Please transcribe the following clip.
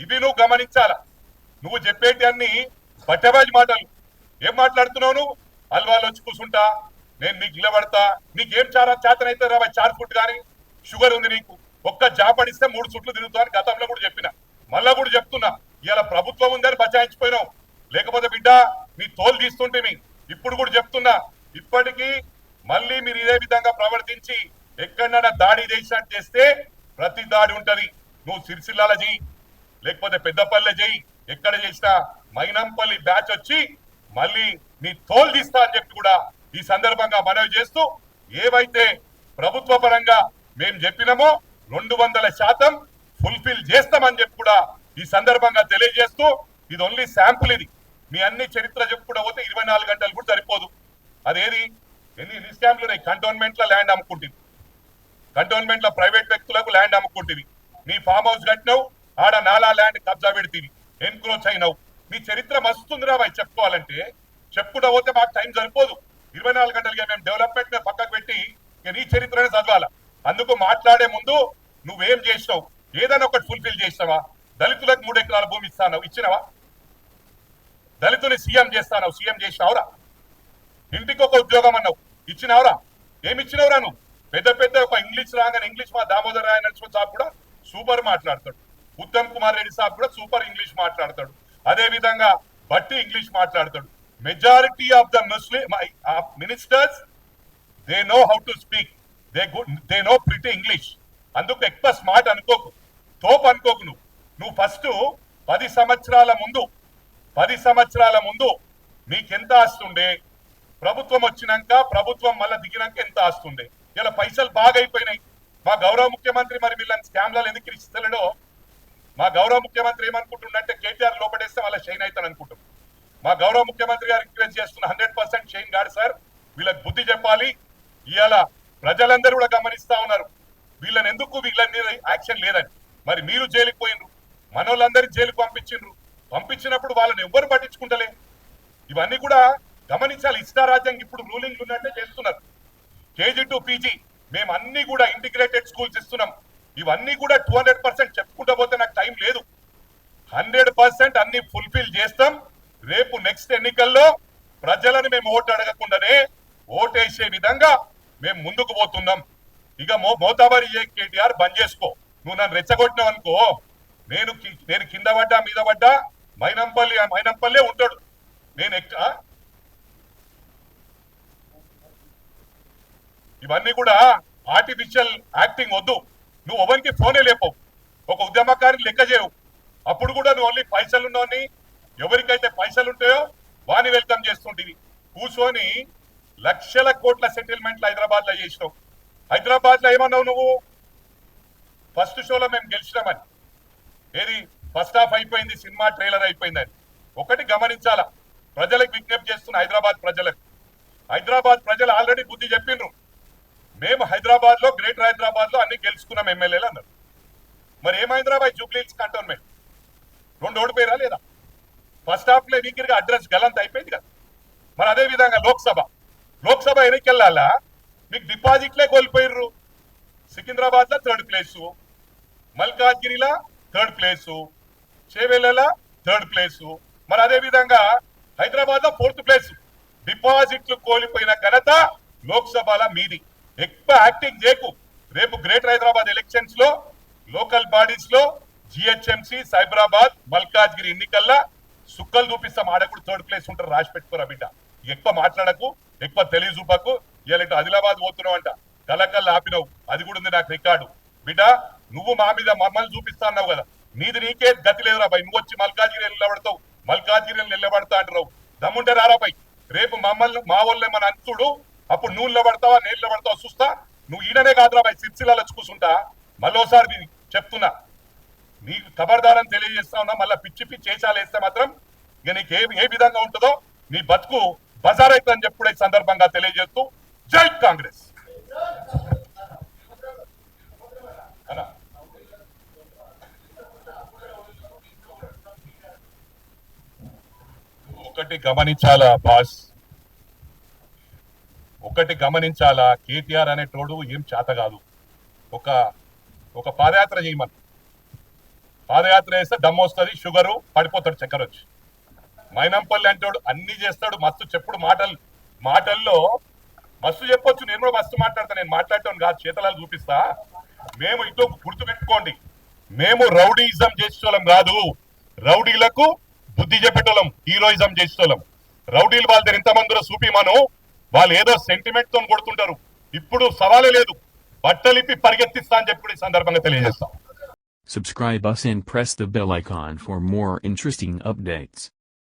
ఇవి నువ్వు గమనించాలా. నువ్వు చెప్పేటి అన్ని పట్టబాజీ మాటలు. ఏం మాట్లాడుతున్నావు నువ్వు? హల్వాలు వచ్చి కూర్చుంటా, నేను నీకు నిలబడతా, నీకేం చేతనైతే రా 4 ఫుట్ కానీ షుగర్ ఉంది నీకు, ఒక్క జాపడిస్తే 3 చుట్లు తిరుగుతా అని గతంలో కూడా చెప్పిన, మళ్ళా కూడా చెప్తున్నా. ఇలా ప్రభుత్వం ఉందని బచాయించిపోయినావు, లేకపోతే బిడ్డ మీ తోలు తీస్తుంటే ఇప్పుడు కూడా చెప్తున్నా. ఇప్పటికీ మళ్ళీ మీరు ఇదే విధంగా ప్రవర్తించి ఎక్కడైనా దాడి చేసినట్టు చేస్తే ప్రతి దాడి ఉంటది. నువ్వు సిరిసిల్లాల చెయ్యి, లేకపోతే పెద్దపల్లె చెయ్యి, ఎక్కడ చేసినా మైనంపల్లి బ్యాచ్ వచ్చి మళ్ళీ నీ తోలు తీస్తా అని చెప్పి కూడా ఈ సందర్భంగా మనవి చేస్తూ, ఏవైతే ప్రభుత్వ పరంగా మేము చెప్పినామో 200% ఫుల్ఫిల్ చేస్తామని చెప్పి కూడా ఈ సందర్భంగా తెలియజేస్తూ, ఇది ఓన్లీ శాంపుల్. ఇది మీ అన్ని చరిత్ర చెప్పుకుంటూ పోతే 24 గంటలు కూడా సరిపోదు. అదేది ఎన్ని స్కామ్లు ఉన్నాయి. కంటోన్మెంట్ లో ల్యాండ్ అమ్ముకుంటుంది, కంటోన్మెంట్ లో ప్రైవేట్ వ్యక్తులకు ల్యాండ్ అమ్ముకుంటుంది, నీ ఫామ్ హౌస్ కట్టినావు, ఆడ నాలా ల్యాండ్ కబ్జా పెడితే ఎన్క్రోచ్ అయినావు. మీ చరిత్ర మస్తుందిరా బాయ్, చెప్పుకోవాలంటే చెప్పుకుంటూ పోతే మాకు టైం సరిపోదు. 24 గంటలుగా మేము డెవలప్మెంట్ పక్కకు పెట్టి నీ చరిత్రనే చదవాలా. అందుకు మాట్లాడే ముందు నువ్వేం చేసినావు, ఏదైనా ఒకటి ఫుల్ఫిల్ చేసినావా? దళితులకు 3 ఎకరాల భూమి ఇస్తావు, ఇచ్చినవా? దళితుని సీఎం చేస్తావు, సీఎం చేసినావురా? ఇంటికి ఒక ఉద్యోగం అన్నావు, ఇచ్చినావురా? ఏమి ఇచ్చినవురా నువ్వు? పెద్ద పెద్ద ఒక ఇంగ్లీష్ రాగానే ఇంగ్లీష్ మా దామోదర్ రాయ నరసింహ సాబ్ కూడా సూపర్ మాట్లాడతాడు, ఉత్తమ్ కుమార్ రెడ్డి సాబ్ కూడా సూపర్ ఇంగ్లీష్ మాట్లాడతాడు, అదే విధంగా బట్టి ఇంగ్లీష్ మాట్లాడతాడు. Majority of the Muslim ministers they know how to speak, they know pretty English. అందుకు ఎక్కువ స్మార్ట్ అనుకోకు, తోపు అనుకోకు. నువ్వు ఫస్ట్ 10 సంవత్సరాల ముందు నీకెంత ఆస్తుండే, ప్రభుత్వం వచ్చినాక ప్రభుత్వం మళ్ళీ దిగినాక ఎంత ఆస్తుండే. ఇలా పైసలు బాగా అయిపోయినాయి. మా గౌరవ ముఖ్యమంత్రి మరి వీళ్ళని స్కామ్లలో ఎందుకు ఇస్తలేడో, మా గౌరవ ముఖ్యమంత్రి ఏమనుకుంటుండంటే కేటీఆర్ లోపడేస్తే వాళ్ళ షైన్ అవుతాను అనుకుంటున్నాం. మా గౌరవ ముఖ్యమంత్రి గారు రిక్వెస్ట్ చేస్తున్న 100% షైన్ కాదు సార్, వీళ్ళకి బుద్ధి చెప్పాలి. ఇవాళ ప్రజలందరూ కూడా గమనిస్తా ఉన్నారు వీళ్ళని ఎందుకు వీళ్ళ మీద యాక్షన్ లేదని. మరి మీరు జైలుకి పోయినరు, మనోళ్ళందరినీ జైలుకు పంపించినప్పుడు వాళ్ళని ఎవ్వరు పట్టించుకుంటలే. ఇవన్నీ కూడా గమనించాలి. ఇష్టారాజ్యం ఇప్పుడు రూలింగ్ ఉన్నట్టే చేస్తున్నారు. కేజీ టు పీజీ మేము అన్ని కూడా ఇంటిగ్రేటెడ్ స్కూల్స్ ఇస్తున్నాం. ఇవన్నీ కూడా 200% చెప్పుకుంటూ పోతే నాకు టైం లేదు. 100% అన్ని ఫుల్ఫిల్ చేస్తాం. రేపు నెక్స్ట్ ఎన్నికల్లో ప్రజలను మేము ఓటు అడగకుండానే ఓటేసే విధంగా మేము ముందుకు పోతున్నాం. ఇక మోతాబరి కేటీఆర్ బంద్ చేసుకో. నువ్వు నన్ను రెచ్చగొట్టినావు అనుకో, నేను కింద పడ్డా మీద పడ్డా మైనంపల్లే ఉంటాడు. నేను ఇవన్నీ కూడా ఆర్టిఫిషియల్ యాక్టింగ్ వద్దు. నువ్వు ఎవరికి ఫోనే లేపవు, ఒక ఉద్యమకారిని లెక్క చేయవు. అప్పుడు కూడా నువ్వు ఓన్లీ పైసలున్నోని, ఎవరికైతే పైసలు ఉంటాయో వాని వెల్కమ్ చేస్తుంటివి. కూర్చొని లక్షల కోట్ల సెటిల్మెంట్లు హైదరాబాద్ లో చేసినావు. హైదరాబాద్ లో ఏమన్నావు నువ్వు? ఫస్ట్ షోలో మేము గెలిచినామని. ఏది ఫస్ట్ హాఫ్ అయిపోయింది, సినిమా ట్రైలర్ అయిపోయిందని. ఒకటి గమనించాలా, ప్రజలకు విజ్ఞప్తి చేస్తున్న హైదరాబాద్ ప్రజలు ఆల్రెడీ బుద్ధి చెప్పిండ్రు. మేము హైదరాబాద్ లో, గ్రేటర్ హైదరాబాద్ లో అన్ని గెలుచుకున్నాం ఎమ్మెల్యేలు అన్నారు. మరి ఏం హైదరాబాద్ జూబ్లీహిల్స్ కంటోన్మెంట్ 2 ఓడిపోయారా లేదా? ఫస్ట్ హాఫ్ లో వీకిరిగా అడ్రస్ గలంత అయిపోయింది కదా. మరి అదే విధంగా లోక్సభ ఎన్నికల్లా మీకు డిపాజిట్లే కోల్పోయిర్రు. సికింద్రాబాద్ లో 3rd ప్లేసు, మల్కాజ్గిరిలో 3rd ప్లేసు, చేవెళ్ళలో 3rd ప్లేసు, మరి అదే విధంగా హైదరాబాద్ లో 4th ప్లేసు. డిపాజిట్లు కోల్పోయిన ఘనత లోక్సభలో మీది. ఎక్కువ యాక్టింగ్ చేయకు. రేపు గ్రేటర్ హైదరాబాద్ ఎలక్షన్స్ లో, లోకల్ బాడీస్ లో, జిహెచ్ఎంసీ, సైబరాబాద్, మల్కాజ్గిరి ఎన్నికల్లో సుక్కలు చూపిస్తాం. ఆడ కూడా 3rd ప్లేస్ ఉంటారు, రాసి పెట్టుకోరా బిడ్డ. ఎక్కువ మాట్లాడకు, ఎక్కువ తెలివి చూపకు. ఇలా ఆదిలాబాద్ పోతున్నావు అంట, కలకల్లా ఆపినావు, అది కూడా ఉంది నాకు రికార్డు. బిడ్డ నువ్వు మా మీద మమ్మల్ని చూపిస్తా అన్నావు కదా, నీది నీకే గతి లేదురా బాయ్. నువ్వు వచ్చి మల్కాజ్గిరి నిలబడతావు, మల్కాజ్గిరి నిలబడతా అంటున్నావు. దమ్ముంటే రారా బాయ్. రేపు మమ్మల్ని మా వాళ్ళే మన అంతుడు, అప్పుడు నువ్వు నిలబడతావా నేను నిలబడతావా చూస్తా. నువ్వు ఈడనే కాదురా బాయ్, సిరిసిల్లలో చూసుకుంటా. మళ్ళోసారి చెప్తున్నా, నీకు ఖబర్దారని తెలియజేస్తా ఉన్నా. మళ్ళీ పిచ్చి వేషాలు వేస్తే మాత్రం ఇక నీకు ఏ విధంగా ఉంటుందో నీ బతుకు బజార్ అవుతుందని చెప్పుడే సందర్భంగా తెలియజేస్తూ, జై కాంగ్రెస్. ఒకటి గమనించాలా బాస్, కేటీఆర్ అనేటోడు ఏం చేత కాదు. ఒక పాదయాత్ర చేయమని, పాదయాత్ర చేస్తే దమ్ము వస్తుంది, షుగరు పడిపోతాడు, చక్కెర వచ్చి. మైనంపల్లి అంటాడు, అన్ని చేస్తాడు, మస్తు చెప్పుడు మాటల్లో మస్తు చెప్పొచ్చు. నేను కూడా మస్తు మాట్లాడతా, నేను మాట్లాడటం కాదు, చేతలాలు చూపిస్తా. మేము ఇంట్లో గుర్తు పెట్టుకోండి, మేము రౌడీయిజం చేసేటోళ్ళం కాదు, రౌడీలకు బుద్ధి చెప్పేటోళ్ళం, హీరోయిజం చేసేటోళ్ళం. రౌడీలు వాళ్ళ దగ్గర ఇంతమందిలో చూపిమను, వాళ్ళు ఏదో సెంటిమెంట్ తో కొడుతుంటారు. ఇప్పుడు సవాలే లేదు, బట్టలిప్పి పరిగెత్తిస్తా అని చెప్పి ఈ సందర్భంగా తెలియజేస్తాం. Subscribe us and press the bell icon for more interesting updates.